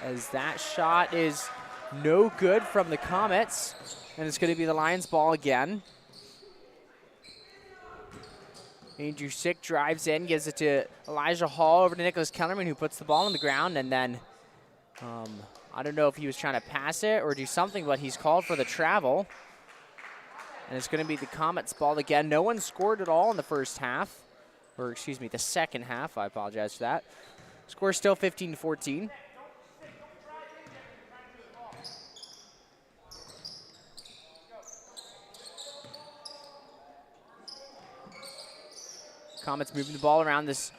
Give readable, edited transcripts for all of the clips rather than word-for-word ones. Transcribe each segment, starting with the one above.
as that shot is no good from the Comets, and it's going to be the Lions ball again. Andrew Sick drives in, gives it to Elijah Hall over to Nicholas Kellerman, who puts the ball on the ground, and then I don't know if he was trying to pass it or do something, but he's called for the travel. And it's going to be the Comets ball again. No one scored at all in the first half, or excuse me, the second half. I apologize for that. Score still 15-14. Comets moving the ball around. This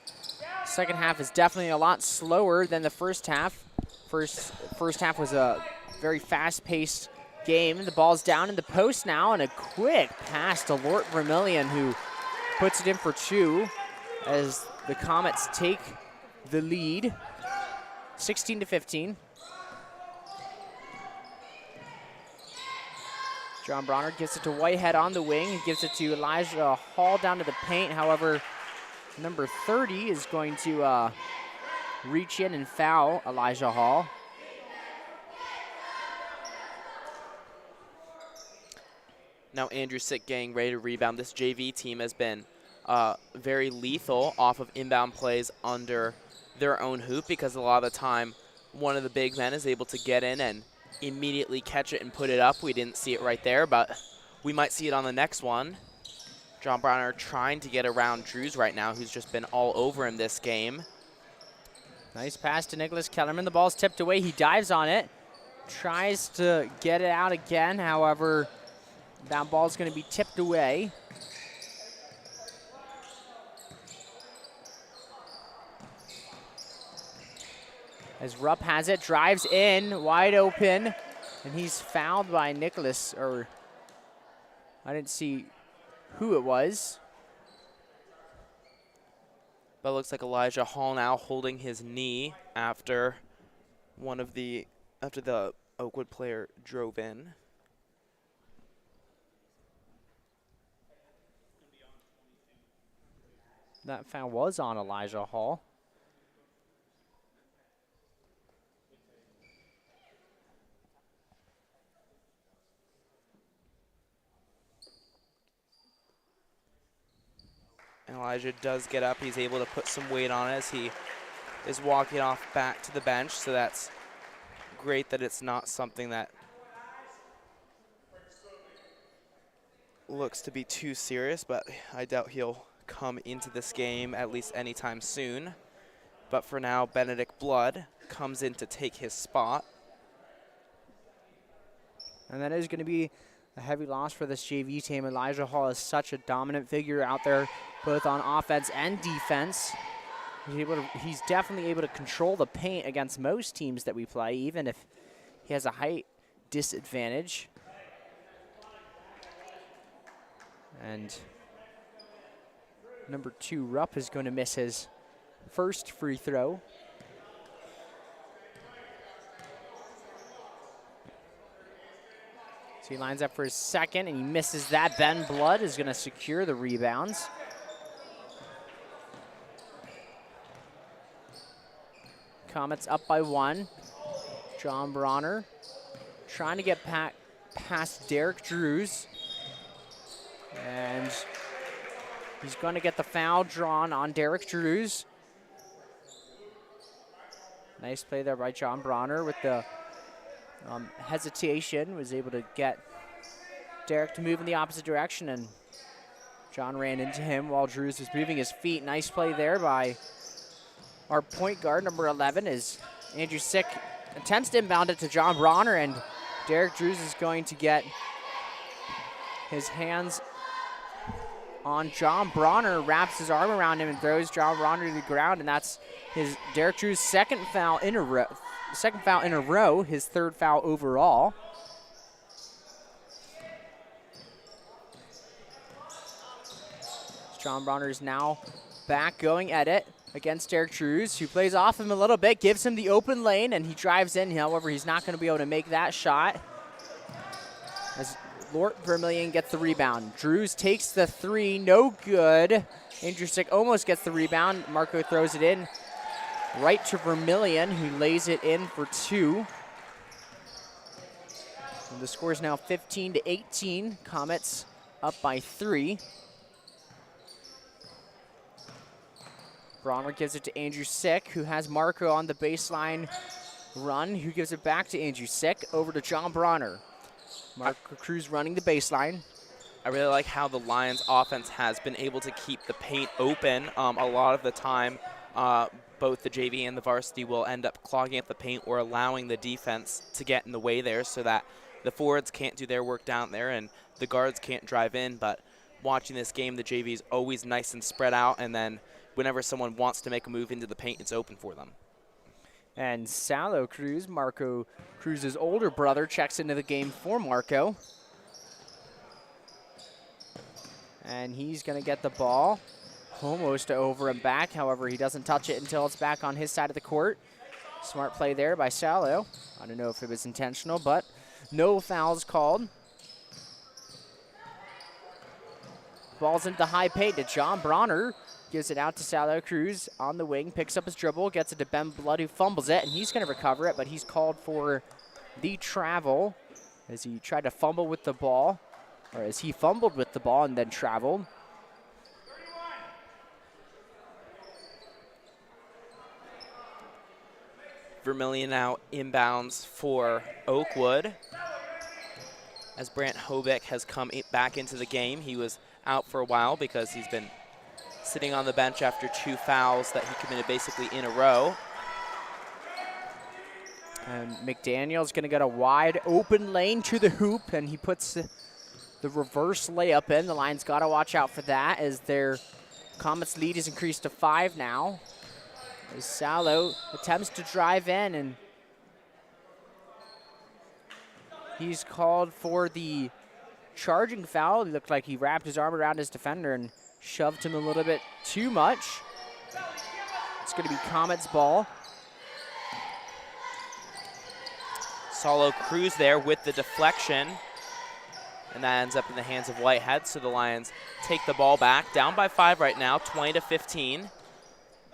second half is definitely a lot slower than the first half. First half was a very fast-paced game. The ball's down in the post now, and a quick pass to Lort Vermillion, who puts it in for two as the Comets take the lead, 16-15. John Bronner gives it to Whitehead on the wing. He gives it to Elijah Hall down to the paint. However, number 30 is going to reach in and foul Elijah Hall. Now Andrew Sick getting ready to rebound. This JV team has been very lethal off of inbound plays under their own hoop, because a lot of the time one of the big men is able to get in and immediately catch it and put it up. We didn't see it right there, but we might see it on the next one. John Bronner trying to get around Drews right now, who's just been all over him this game. Nice pass to Nicholas Kellerman. The ball's tipped away. He dives on it, tries to get it out again. However, that ball's going to be tipped away. As Rupp has it, drives in, wide open, and he's fouled by Nicholas, or I didn't see who it was. But it looks like Elijah Hall now holding his knee after the Oakwood player drove in. That foul was on Elijah Hall. And Elijah does get up. He's able to put some weight on it as he is walking off back to the bench. So that's great that it's not something that looks to be too serious, but I doubt he'll come into this game at least anytime soon. But for now, Benedict Blood comes in to take his spot. And that is going to be a heavy loss for this JV team. Elijah Hall is such a dominant figure out there, both on offense and defense. He's definitely able to control the paint against most teams that we play, even if he has a height disadvantage. And number 2, Rupp, is going to miss his first free throw. So he lines up for his second, and he misses that. Ben Blood is going to secure the rebounds. Comets up by 1. John Bronner trying to get past Derek Drews. And he's going to get the foul drawn on Derek Drews. Nice play there by John Bronner with the hesitation. Was able to get Derek to move in the opposite direction, and John ran into him while Drews was moving his feet. Nice play there by our point guard, number 11, as Andrew Sick attempts to inbound it to John Bronner, and Derek Drews is going to get his hands on John Bronner, wraps his arm around him and throws John Bronner to the ground, and that's his Derek Drews' second foul in a row, his third foul overall. John Bronner is now back going at it against Derek Drews, who plays off him a little bit, gives him the open lane, and he drives in. However, he's not going to be able to make that shot, as Lort Vermillion gets the rebound. Drews takes the 3, no good. Andrew Sick almost gets the rebound. Marco throws it in. right to Vermillion, who lays it in for 2. And the score is now 15-18. Comets up by 3. Bronner gives it to Andrew Sick, who has Marco on the baseline run, who gives it back to Andrew Sick, over to John Bronner. Marco Cruz running the baseline. I really like how the Lions offense has been able to keep the paint open. A lot of the time, both the JV and the varsity will end up clogging up the paint or allowing the defense to get in the way there so that the forwards can't do their work down there and the guards can't drive in. But watching this game, the JV is always nice and spread out, and then whenever someone wants to make a move into the paint, it's open for them. And Salo Cruz, Marco Cruz's older brother, checks into the game for Marco. And he's going to get the ball almost over and back. However, he doesn't touch it until it's back on his side of the court. Smart play there by Salo. I don't know if it was intentional, but no fouls called. Ball's into the high paint to John Bronner. Gives it out to Salo Cruz on the wing, picks up his dribble, gets it to Ben Blood, who fumbles it, and he's going to recover it, but he's called for the travel as he tried to fumble with the ball, or as he fumbled with the ball and then traveled. Vermillion now inbounds for Oakwood as Brant Hobick has come back into the game. He was out for a while because he's been sitting on the bench after 2 fouls that he committed basically in a row. And McDaniel's going to get a wide open lane to the hoop, and he puts the reverse layup in. The Lions got to watch out for that as their Comets lead is increased to 5 now. As Salo attempts to drive in, and he's called for the charging foul. It looked like he wrapped his arm around his defender and shoved him a little bit too much. It's going to be Comets ball. Salo Cruz there with the deflection, and that ends up in the hands of Whitehead, so the Lions take the ball back. Down by 5 right now, 20-15.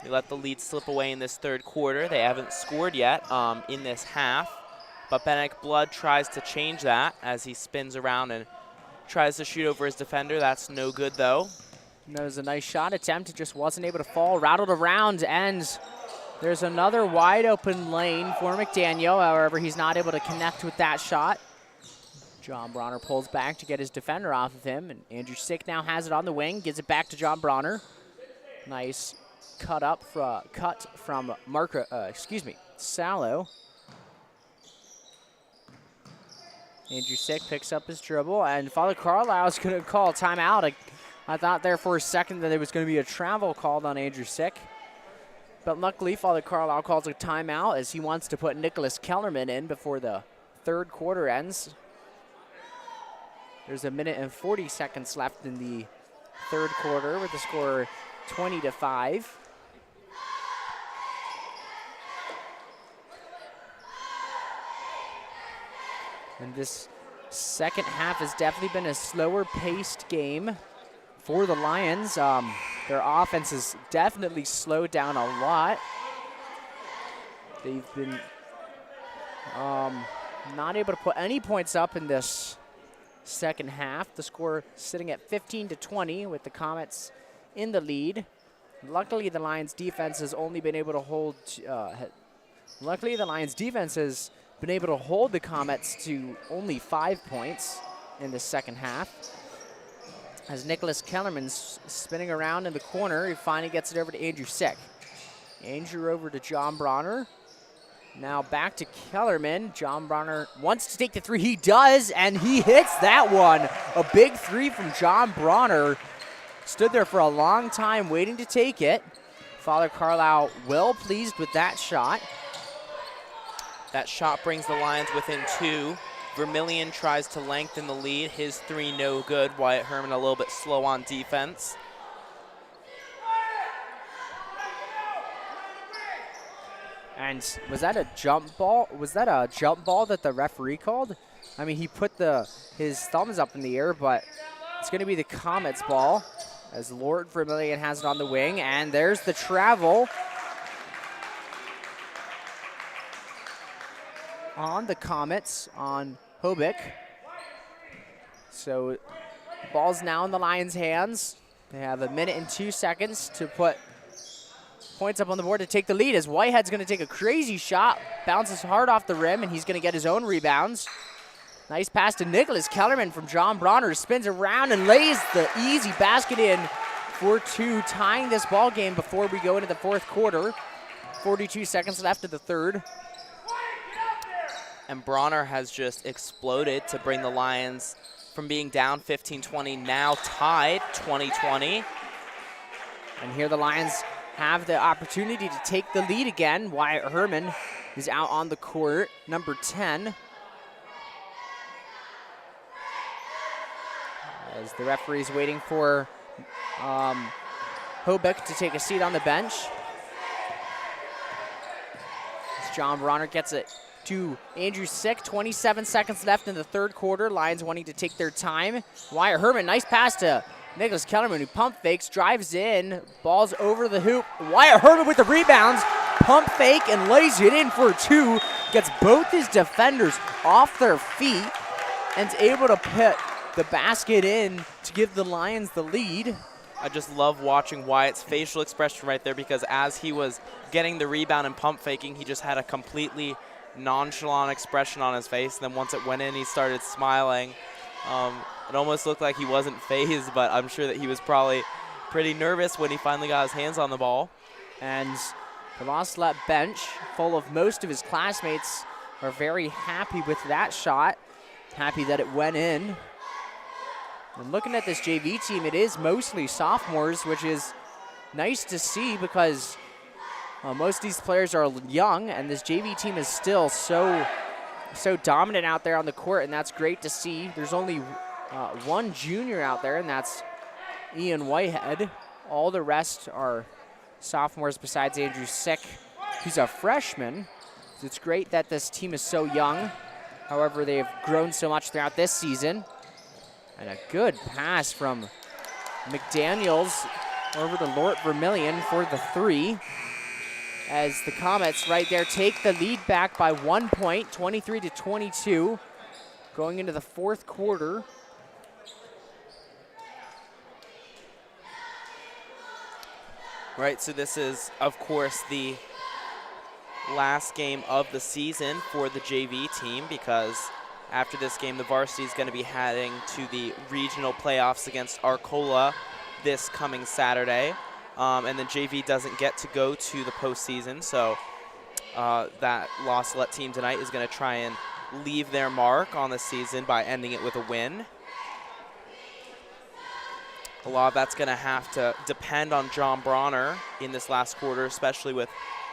They let the lead slip away in this third quarter. They haven't scored yet in this half, but Benedict Blood tries to change that as he spins around and tries to shoot over his defender. That's no good, though. That was a nice shot attempt. It just wasn't able to fall. Rattled around, and there's another wide open lane for McDaniel. However, he's not able to connect with that shot. John Bronner pulls back to get his defender off of him, and Andrew Sick now has it on the wing. Gives it back to John Bronner. Nice cut from Salo. Andrew Sick picks up his dribble, and Father Carlisle is going to call timeout. I thought there for a second that there was going to be a travel called on Andrew Sick. But luckily, Father Carlisle calls a timeout as he wants to put Nicholas Kellerman in before the third quarter ends. There's 1 minute and 40 seconds left in the third quarter with the score 20-5. And this second half has definitely been a slower paced game for the Lions. Their offense has definitely slowed down a lot. They've been not able to put any points up in this second half. The score sitting at 15-20 with the Comets in the lead. Luckily, the Lions defense has only been able to hold. Luckily, the Lions defense has been able to hold the Comets to only 5 points in the second half. As Nicholas Kellerman's spinning around in the corner, he finally gets it over to Andrew Sick. Andrew over to John Bronner. Now back to Kellerman. John Bronner wants to take the 3. He does, and he hits that one. A big 3 from John Bronner. Stood there for a long time waiting to take it. Father Carlisle well pleased with that shot. That shot brings the Lions within 2. Vermillion tries to lengthen the lead. His 3 no good. Wyatt Herman a little bit slow on defense. And was that a jump ball? Was that a jump ball that the referee called? I mean, he put his thumbs up in the air, but it's going to be the Comets ball as Lord Vermillion has it on the wing. And there's the travel. on the Comets, on Hobick. So ball's now in the Lions' hands. They have 1 minute and 2 seconds to put points up on the board to take the lead, as Whitehead's going to take a crazy shot, bounces hard off the rim, and he's going to get his own rebounds. Nice pass to Nicholas Kellerman from John Bronner, spins around and lays the easy basket in for 2, tying this ball game before we go into the fourth quarter. 42 seconds left of the third. And Bronner has just exploded to bring the Lions from being down 15-20, now tied 20-20. And here the Lions have the opportunity to take the lead again. Wyatt Herman is out on the court, number 10. As the referee's waiting for Hobick to take a seat on the bench. As John Bronner gets it to Andrew Sick. 27 seconds left in the third quarter. Lions wanting to take their time. Wyatt Herman, nice pass to Nicholas Kellerman, who pump fakes, drives in, ball's over the hoop. Wyatt Herman with the rebounds, pump fake and lays it in for 2. Gets both his defenders off their feet and is able to put the basket in to give the Lions the lead. I just love watching Wyatt's facial expression right there, because as he was getting the rebound and pump faking, he just had a completely nonchalant expression on his face. And then once it went in, he started smiling. It almost looked like he wasn't fazed, but I'm sure that he was probably pretty nervous when he finally got his hands on the ball. And the Salette bench, full of most of his classmates, are very happy with that shot, happy that it went in. And looking at this JV team, it is mostly sophomores, which is nice to see, because most of these players are young, and this JV team is still so dominant out there on the court, and that's great to see. There's only one junior out there, and that's Ian Whitehead. All the rest are sophomores besides Andrew Sick. He's a freshman. So it's great that this team is so young. However, they have grown so much throughout this season. And a good pass from McDaniels over to Lort Vermillion for the 3. As the Comets right there take the lead back by 1 point, 23-22, going into the fourth quarter. Right, so this is, of course, the last game of the season for the JV team, because after this game, the Varsity is going to be heading to the regional playoffs against Arcola this coming Saturday. And then JV doesn't get to go to the postseason, so that Salette team tonight is going to try and leave their mark on the season by ending it with a win. A lot of that's going to have to depend on John Bronner in this last quarter, especially with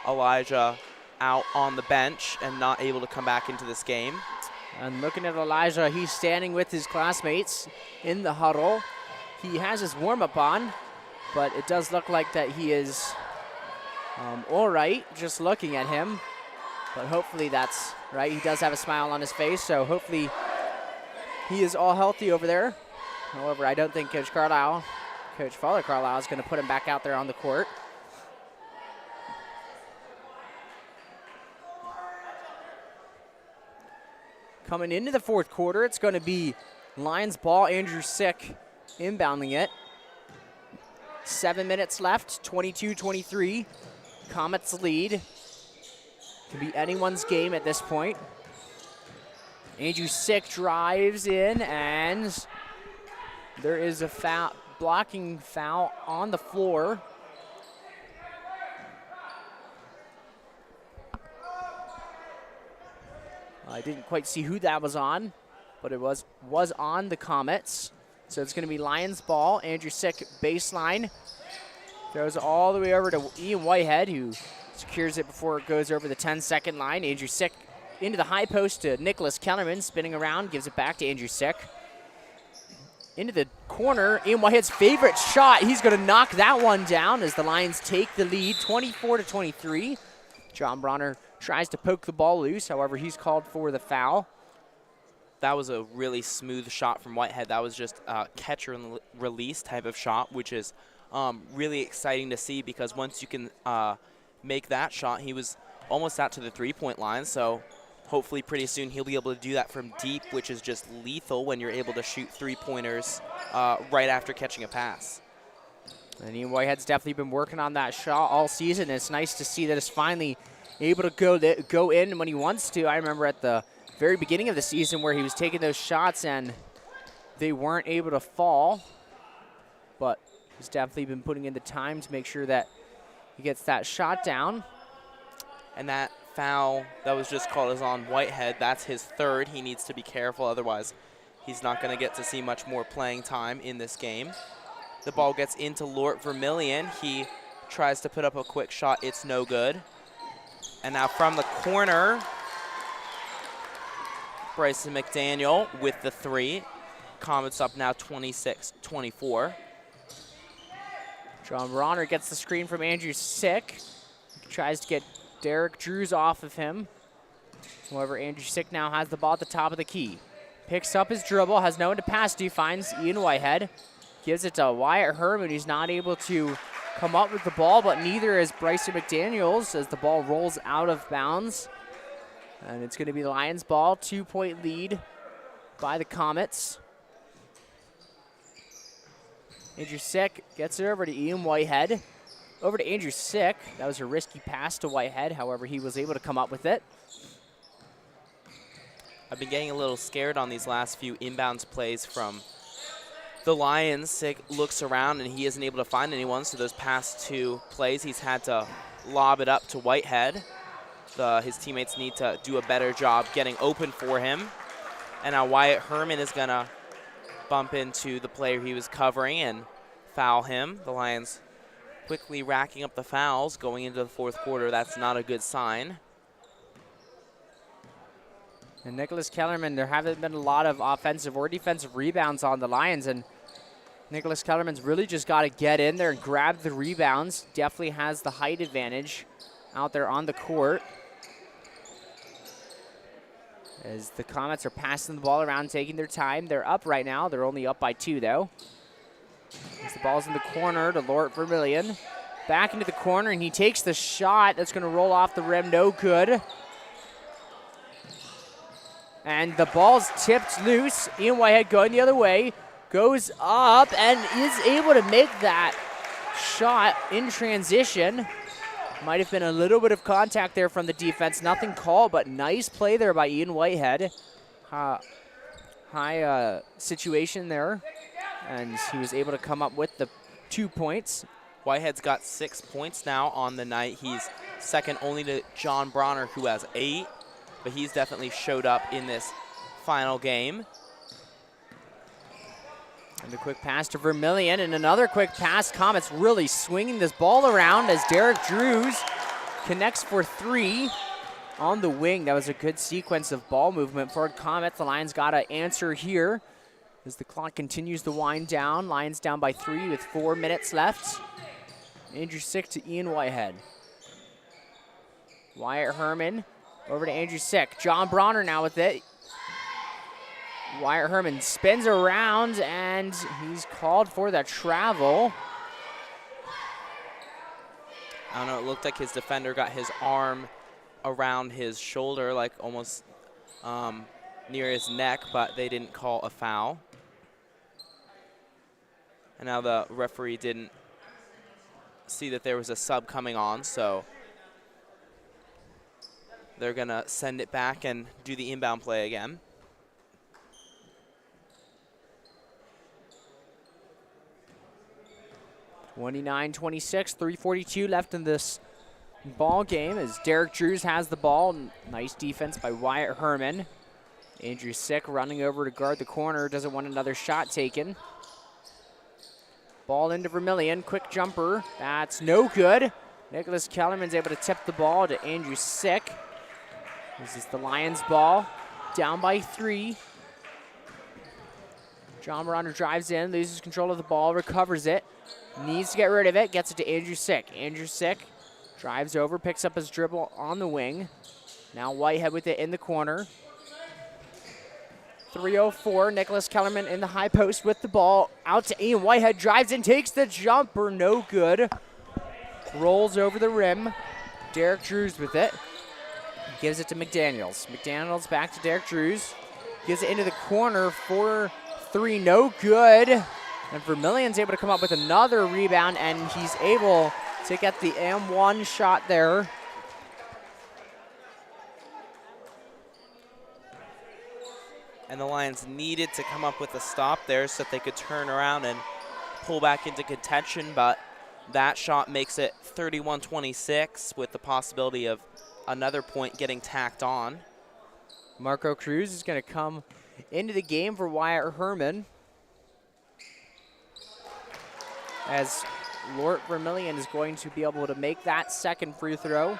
Elijah out on the bench and not able to come back into this game. And looking at Elijah, he's standing with his classmates in the huddle. He has his warm-up on, but it does look like that he is all right, just looking at him. But hopefully that's right. He does have a smile on his face, so hopefully he is all healthy over there. However, I don't think Coach Father Carlisle is going to put him back out there on the court. Coming into the fourth quarter, it's going to be Lions ball. Andrew Sick inbounding it. 7 minutes left, 22-23. Comets lead. Could be anyone's game at this point. Andrew Sick drives in, and there is a foul, blocking foul on the floor. I didn't quite see who that was on, but it was on the Comets. So it's going to be Lions ball. Andrew Sick baseline. Throws all the way over to Ian Whitehead, who secures it before it goes over the 10-second line. Andrew Sick into the high post to Nicholas Kellerman, spinning around, gives it back to Andrew Sick. Into the corner, Ian Whitehead's favorite shot. He's going to knock that one down as the Lions take the lead, 24-23. John Bronner tries to poke the ball loose. However, he's called for the foul. That was a really smooth shot from Whitehead. That was just a catcher and release type of shot, which is really exciting to see, because once you can make that shot, he was almost out to the three-point line. So hopefully pretty soon he'll be able to do that from deep, which is just lethal when you're able to shoot three-pointers right after catching a pass. And Ian Whitehead's definitely been working on that shot all season. And it's nice to see that it's finally able to go in when he wants to. I remember at the very beginning of the season where he was taking those shots and they weren't able to fall. But he's definitely been putting in the time to make sure that he gets that shot down. And that foul that was just called is on Whitehead. That's his third. He needs to be careful, otherwise he's not going to get to see much more playing time in this game. The ball gets into Lort Vermillion. He tries to put up a quick shot. It's no good. And now from the corner, Bryson McDaniel with the three. Comets up now 26-24. John Bronner gets the screen from Andrew Sick. He tries to get Derek Drews off of him. However, Andrew Sick now has the ball at the top of the key. Picks up his dribble, has no one to pass to, finds Ian Whitehead. Gives it to Wyatt Herman. He's not able to come up with the ball, but neither is Bryson McDaniels as the ball rolls out of bounds. And it's going to be the Lions ball, 2-point lead by the Comets. Andrew Sick gets it over to Ian Whitehead. Over to Andrew Sick. That was a risky pass to Whitehead. However, he was able to come up with it. I've been getting a little scared on these last few inbounds plays from the Lions. Sick looks around and he isn't able to find anyone, so those past two plays he's had to lob it up to Whitehead. His teammates need to do a better job getting open for him. And now Wyatt Herman is going to bump into the player he was covering and foul him. The Lions quickly racking up the fouls going into the fourth quarter. That's not a good sign. And Nicholas Kellerman, there haven't been a lot of offensive or defensive rebounds on the Lions, and Nicholas Kellerman's really just got to get in there and grab the rebounds. Definitely has the height advantage out there on the court. As the Comets are passing the ball around, taking their time. They're up right now. They're only up by 2, though. As the ball's in the corner to Lort Vermillion. Back into the corner, and he takes the shot. That's going to roll off the rim. No good. And the ball's tipped loose. Ian Whitehead going the other way. Goes up and is able to make that shot in transition. Might have been a little bit of contact there from the defense. Nothing called, but nice play there by Ian Whitehead. High situation there. And he was able to come up with the 2 points. Whitehead's got 6 points now on the night. He's second only to John Bronner, who has 8. But he's definitely showed up in this final game. And a quick pass to Vermillion, and another quick pass. Comets really swinging this ball around as Derek Drews connects for 3 on the wing. That was a good sequence of ball movement for Comets. The Lions got to answer here as the clock continues to wind down. Lions down by 3 with 4 minutes left. Andrew Sick to Ian Whitehead. Wyatt Herman over to Andrew Sick. John Bronner now with it. Wyatt Herman spins around, and he's called for the travel. I don't know, it looked like his defender got his arm around his shoulder, like almost near his neck, but they didn't call a foul. And now the referee didn't see that there was a sub coming on, so they're going to send it back and do the inbound play again. (29-26), 3:42 left in this ball game as Derek Drews has the ball. Nice defense by Wyatt Herman. Andrew Sick running over to guard the corner, doesn't want another shot taken. Ball into Vermillion, quick jumper, that's no good. Nicholas Kellerman's able to tip the ball to Andrew Sick. This is the Lions ball, down by 3. John Bronner drives in, loses control of the ball, recovers it. Needs to get rid of it, gets it to Andrew Sick. Andrew Sick drives over, picks up his dribble on the wing. Now Whitehead with it in the corner. 3:04, Nicholas Kellerman in the high post with the ball. Out to Ian Whitehead, drives in, takes the jumper, no good. Rolls over the rim. Derek Drews with it. Gives it to McDaniels. McDaniels back to Derek Drews. Gives it into the corner for 3, no good. And Vermillion's able to come up with another rebound, and he's able to get the M1 shot there. And the Lions needed to come up with a stop there so that they could turn around and pull back into contention, but that shot makes it 31-26 with the possibility of another point getting tacked on. Marco Cruz is going to come into the game for Wyatt Herman, as Lort Vermillion is going to be able to make that second free throw.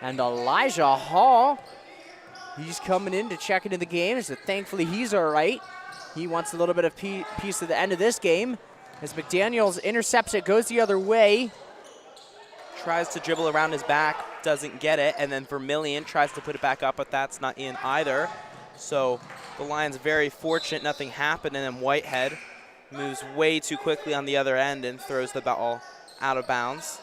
And Elijah Hall, he's coming in to check into the game, so thankfully he's all right. He wants a little bit of piece at the end of this game. As McDaniels intercepts it, goes the other way. Tries to dribble around his back, doesn't get it, and then Vermillion tries to put it back up, but that's not in either. So the Lions very fortunate nothing happened, and then Whitehead moves way too quickly on the other end and throws the ball out of bounds.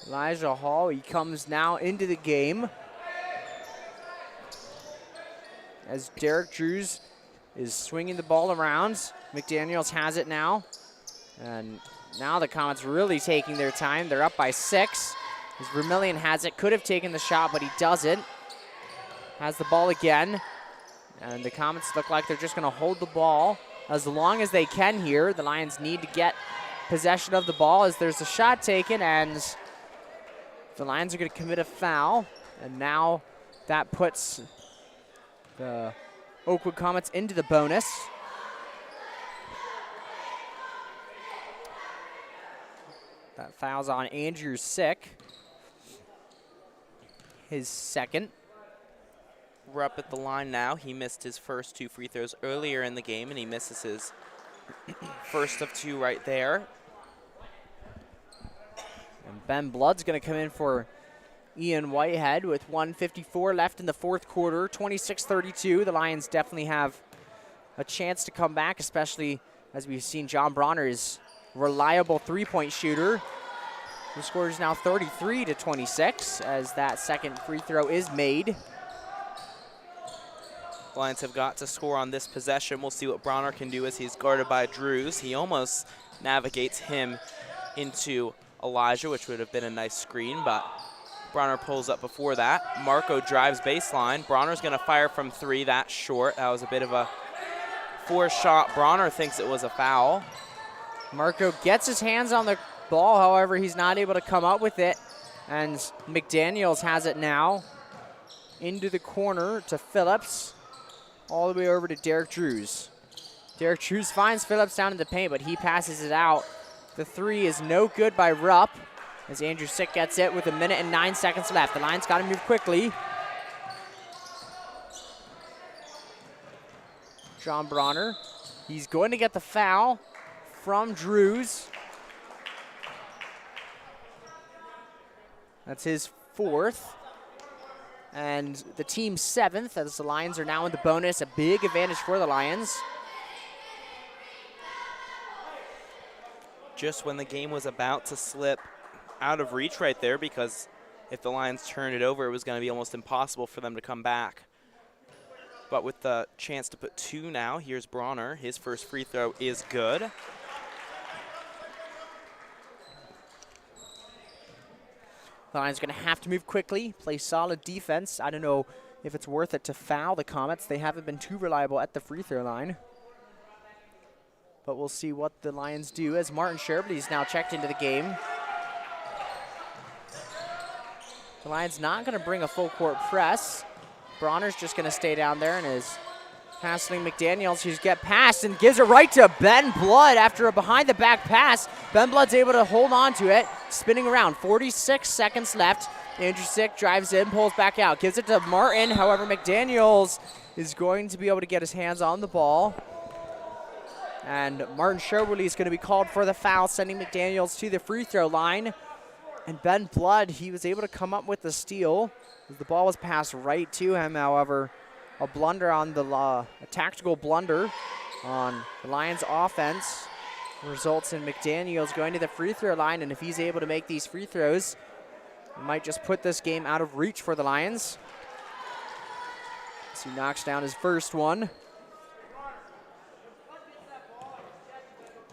Elijah Hall, he comes now into the game, as Derek Drews is swinging the ball around. McDaniels has it now. And now the Comets really taking their time. They're up by 6. As Vermillion has it, could have taken the shot, but he doesn't. Has the ball again. And the Comets look like they're just going to hold the ball as long as they can here. The Lions need to get possession of the ball as there's a shot taken, and the Lions are going to commit a foul. And now that puts the Oakwood Comets into the bonus. That foul's on Andrew Sick, his second. We're up at the line now. He missed his first 2 free throws earlier in the game, and he misses his first of 2 right there. And Ben Blood's going to come in for Ian Whitehead with 1:54 left in the fourth quarter, 26-32. The Lions definitely have a chance to come back, especially as we've seen John Bronner's reliable three-point shooter. The score is now 33-26 as that second free throw is made. Lions have got to score on this possession. We'll see what Bronner can do as he's guarded by Drews. He almost navigates him into Elijah, which would have been a nice screen, but Bronner pulls up before that. Marco drives baseline. Bronner's going to fire from 3. That's short. That was a bit of a forced shot. Bronner thinks it was a foul. Marco gets his hands on the ball, however, he's not able to come up with it. And McDaniels has it now into the corner to Phillips, all the way over to Derek Drews. Derek Drews finds Phillips down in the paint, but he passes it out. The 3 is no good by Rupp, as Andrew Sick gets it with 1 minute and 9 seconds left. The Lions got to move quickly. John Bronner, he's going to get the foul from Drews. That's his 4th. And the team's 7th, as the Lions are now in the bonus. A big advantage for the Lions. Just when the game was about to slip out of reach right there, because if the Lions turned it over, it was going to be almost impossible for them to come back. But with the chance to put 2 now, here's Bronner. His first free throw is good. The Lions going to have to move quickly, play solid defense. I don't know if it's worth it to foul the Comets. They haven't been too reliable at the free throw line. But we'll see what the Lions do as Martin Sherbley's now checked into the game. The Lions not going to bring a full court press. Bronner's just going to stay down there and is hassling McDaniels, who's get past and gives it right to Ben Blood after a behind-the-back pass. Ben Blood's able to hold on to it, spinning around. 46 seconds left. Andrew Sick drives in, pulls back out, gives it to Martin. However, McDaniels is going to be able to get his hands on the ball. And Martin Sherwood is going to be called for the foul, sending McDaniels to the free throw line. And Ben Blood, he was able to come up with the steal. The ball was passed right to him, however, a blunder on the a tactical blunder on the Lions offense. results in McDaniels going to the free throw line, and if he's able to make these free throws, he might just put this game out of reach for the Lions. So he knocks down his first one.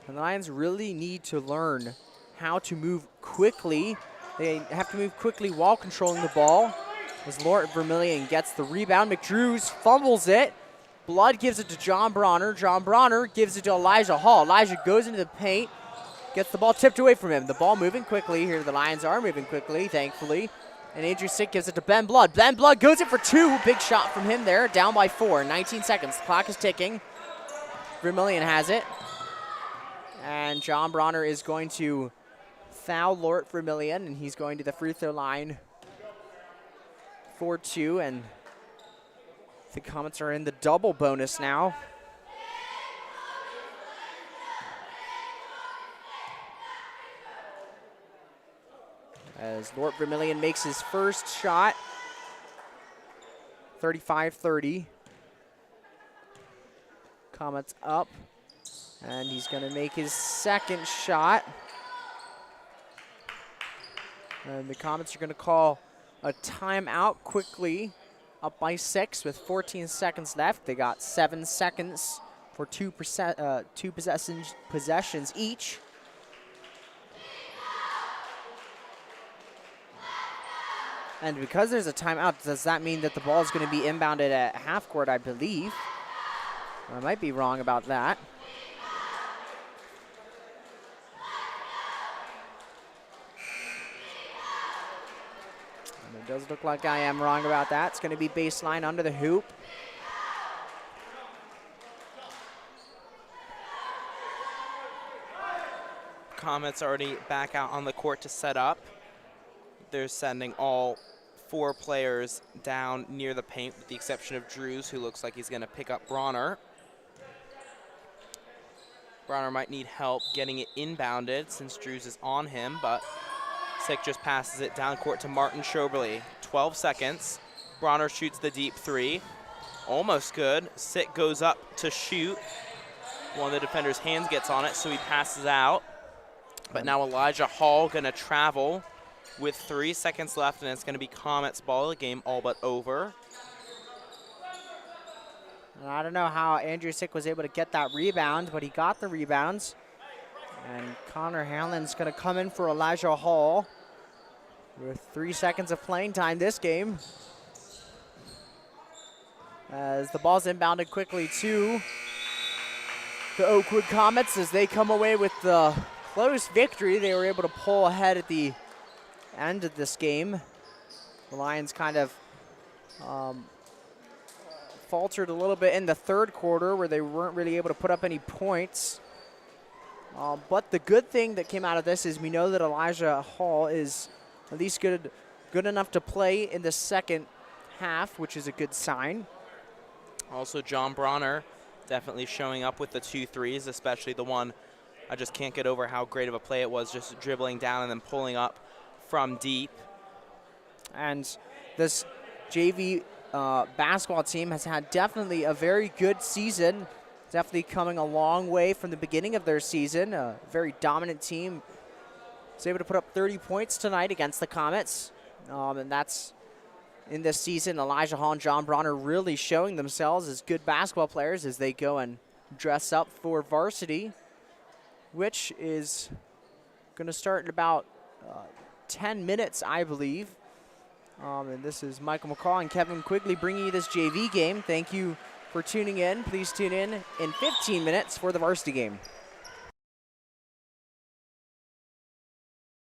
And the Lions really need to learn how to move quickly. They have to move quickly while controlling the ball. As Lort Vermillion gets the rebound, McDrews fumbles it. Blood gives it to John Bronner. John Bronner gives it to Elijah Hall. Elijah goes into the paint, gets the ball tipped away from him. The ball moving quickly. Here the Lions are moving quickly, thankfully. And Andrew Sick gives it to Ben Blood. Ben Blood goes in for two. Big shot from him there. Down by 4. 19 seconds. The clock is ticking. Vermillion has it. And John Bronner is going to foul Lort Vermillion, and he's going to the free throw line for 2. And the Comets are in the double bonus now. As Lort Vermillion makes his first shot, 35-30. Comets up, and he's going to make his second shot. And the Comets are going to call a timeout quickly, up by 6 with 14 seconds left. They got 7 seconds for two possessions each. And because there's a timeout, does that mean that the ball is going to be inbounded at half court, I believe? I might be wrong about that. It does look like I am wrong about that. It's going to be baseline under the hoop. Comets already back out on the court to set up. They're sending all 4 players down near the paint, with the exception of Drews, who looks like he's going to pick up Bronner. Bronner might need help getting it inbounded since Drews is on him, but Sick just passes it down court to Martin Schoberly. 12 seconds. Bronner shoots the deep 3. Almost good. Sick goes up to shoot. One of the defender's hands gets on it, so he passes out. But now Elijah Hall going to travel with 3 seconds left, and it's going to be Comets ball. The game all but over. And I don't know how Andrew Sick was able to get that rebound, but he got the rebounds. And Connor Hanlon's going to come in for Elijah Hall with 3 seconds of playing time this game. As the ball's inbounded quickly to the Oakwood Comets as they come away with the close victory. They were able to pull ahead at the end of this game. The Lions kind of faltered a little bit in the third quarter where they weren't really able to put up any points. But the good thing that came out of this is we know that Elijah Hall is at least good enough to play in the second half, which is a good sign. Also, John Bronner definitely showing up with the 2 threes, especially the one. I just can't get over how great of a play it was, just dribbling down and then pulling up from deep. And this JV basketball team has had definitely a very good season. Definitely coming a long way from the beginning of their season. A very dominant team. Was able to put up 30 points tonight against the Comets. And that's in this season. Elijah Hall and John Bronner really showing themselves as good basketball players as they go and dress up for Varsity, which is going to start in about 10 minutes, I believe. And this is Michael McCall and Kevin Quigley bringing you this JV game. Thank you for tuning in. Please tune in 15 minutes for the Varsity game.